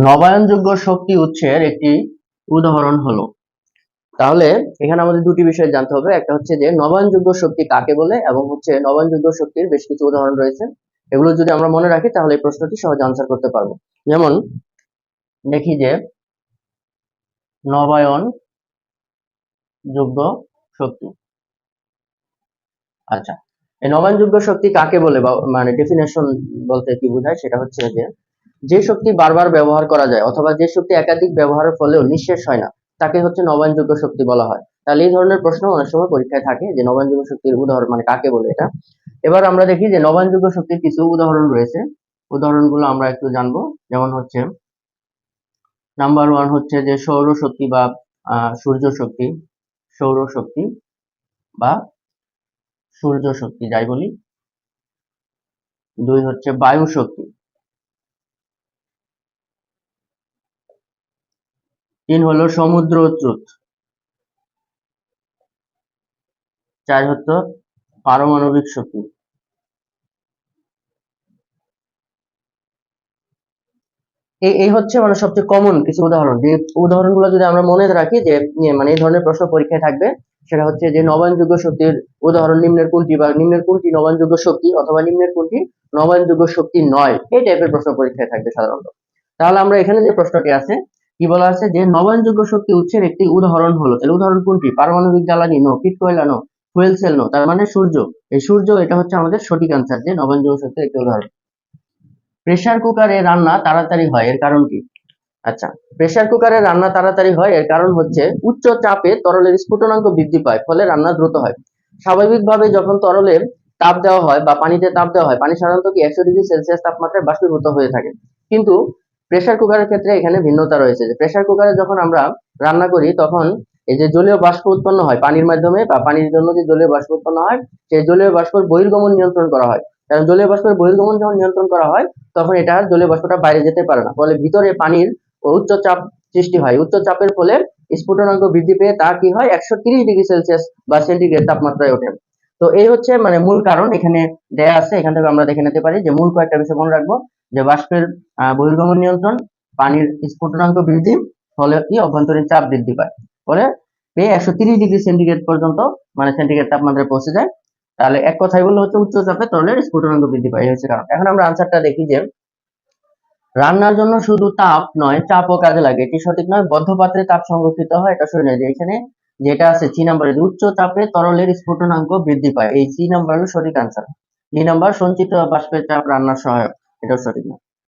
নবায়নযোগ্য শক্তি উৎসের একটি উদাহরণ হলো। তাহলে এখানে আমাদের দুটি বিষয় জানতে হবে, একটা হচ্ছে যে নবায়নযোগ্য শক্তি কাকে বলে এবং হচ্ছে নবায়নযোগ্য শক্তির বেশ কিছু উদাহরণ রয়েছে। এগুলো যদি আমরা মনে রাখি তাহলে এই প্রশ্নটি সহজে আনসার করতে পারবো। যেমন দেখি যে নবায়নযোগ্য শক্তি। আচ্ছা, এই নবায়নযোগ্য শক্তি কাকে বলে বা মানে ডেফিনেশন বলতে কি বোঝায় সেটা হচ্ছে যে শক্তি বারবার ব্যবহার করা যায় অথবা যে শক্তি একাধিক ব্যবহারের ফলেও নিঃশেষ হয় না তাকে হচ্ছে নবায়নযোগ্য শক্তি বলা হয়। তাহলে এই ধরনের প্রশ্ন অনেক সময় পরীক্ষায় থাকে যে নবায়নযোগ্য শক্তির উদাহরণ মানে কাকে বলে এটা। এবার আমরা দেখি যে নবায়নযোগ্য শক্তির কিছু উদাহরণ রয়েছে, উদাহরণগুলো আমরা একটু জানবো। যেমন হচ্ছে নাম্বার 1 হচ্ছে যে সৌরশক্তি বা সূর্য শক্তি, সৌরশক্তি বা সূর্য শক্তি যাই বলি। 2 হচ্ছে বায়ু শক্তি। 3 হলো সমুদ্র স্রোত। 4 হচ্ছে পারমাণবিক শক্তি। এই হচ্ছে মানে সবচেয়ে কমন কিছু উদাহরণ, যে উদাহরণগুলো যদি আমরা মনে রাখি যে মানে এই ধরনের প্রশ্ন পরীক্ষায় থাকবে, সেটা হচ্ছে যে নবায়নযোগ্য শক্তির উদাহরণ নিম্নের কোনটি বা নিম্নের কোনটি নবায়নযোগ্য শক্তি অথবা নিম্নের কোনটি নবায়নযোগ্য শক্তি নয়, এই টাইপের প্রশ্ন পরীক্ষায় থাকবে সাধারণত। তাহলে আমরা এখানে যে প্রশ্নটি আছে কি বলা আছে যে নবায়নযোগ্য শক্তি উৎসের একটি উদাহরণ হলো, তাহলে উদাহরণ কোনটি? পারমাণবিক জ্বালানি নো, পিট কয়লা নো, ফুয়েল সেল নো, তার মানে সূর্য। এই সূর্য এটা হচ্ছে আমাদের সঠিক আনসার যে নবায়নযোগ্য শক্তির একটি উদাহরণ। প্রেসার কুকারে রান্না তাড়াতাড়ি হয় এর কারণ কি? আচ্ছা, প্রেসার কুকারে রান্না তাড়াতাড়ি হয় এর কারণ হচ্ছে উচ্চ চাপে তরলের স্ফুটনাঙ্ক বৃদ্ধি পায়, ফলে রান্না দ্রুত হয়। স্বাভাবিকভাবে যখন তরলে তাপ দেওয়া হয় বা পানিতে তাপ দেওয়া হয়, পানি সাধারণত কি 100°C তাপমাত্রায় বাষ্পীভূত হয়ে থাকে। কিন্তু প্রেসার কুকারের ক্ষেত্রে এখানে ভিন্নতা রয়েছে, যে প্রেসার কুকারে যখন আমরা রান্না করি তখন এই যে জলীয় বাষ্প উৎপন্ন হয় পানির মাধ্যমে বা পানির জন্য যে জলীয় বাষ্প উৎপন্ন হয়, সেই জলীয় বাষ্পের বহির্গমন নিয়ন্ত্রণ করা হয়। কারণ জলীয় বাষ্পের বহির্গমন যখন নিয়ন্ত্রণ করা হয় তখন এটা জলীয় বাষ্পটা বাইরে যেতে পারে না, ফলে ভিতরে পানির উচ্চ চাপ সৃষ্টি হয়। উচ্চ চাপের ফলে স্ফুটনাঙ্ক বৃদ্ধি পেয়ে তা কি হয় 130°C বা সেন্টিগ্রেড তাপমাত্রায় ওঠে। তো এই হচ্ছে মানে মূল কারণ এখানে দেয়া আছে, এখান থেকে আমরা দেখে নিতে পারি যে মূল কয়েকটা বিষয় মনে রাখবো, যে বাষ্পের বহির্গমন নিয়ন্ত্রণ, পানির স্ফুটনাঙ্ক বৃদ্ধি, ফলে কি অভ্যন্তরীণ চাপ বৃদ্ধি পায়, ফলে 130°C পর্যন্ত মানে সেন্টিগ্রেড তাপমাত্রায় পৌঁছে যায়। তাহলে এক কথাই বললে হচ্ছে উচ্চ চাপে তরলের স্ফুটনাঙ্ক বৃদ্ধি পায়, এই হচ্ছে কারণ। এখন আমরা আনসারটা দেখি যে রান্নার জন্য শুধু তাপ নয় চাপও কাজে লাগে, এটি সঠিক নয়। বদ্ধ পাত্রে তাপ সংরক্ষিত হয়, এটা সঠিক নয়। যে এখানে যেটা আছে সি নাম্বারে উচ্চ চাপে তরলের স্ফুটনাঙ্ক বৃদ্ধি পায়, এই সি নাম্বার হলো সঠিক আনসার। 2 নাম্বার সঞ্চিত বাষ্পের চাপ রান্নার সহায়ক, এটাও সঠিক নয়।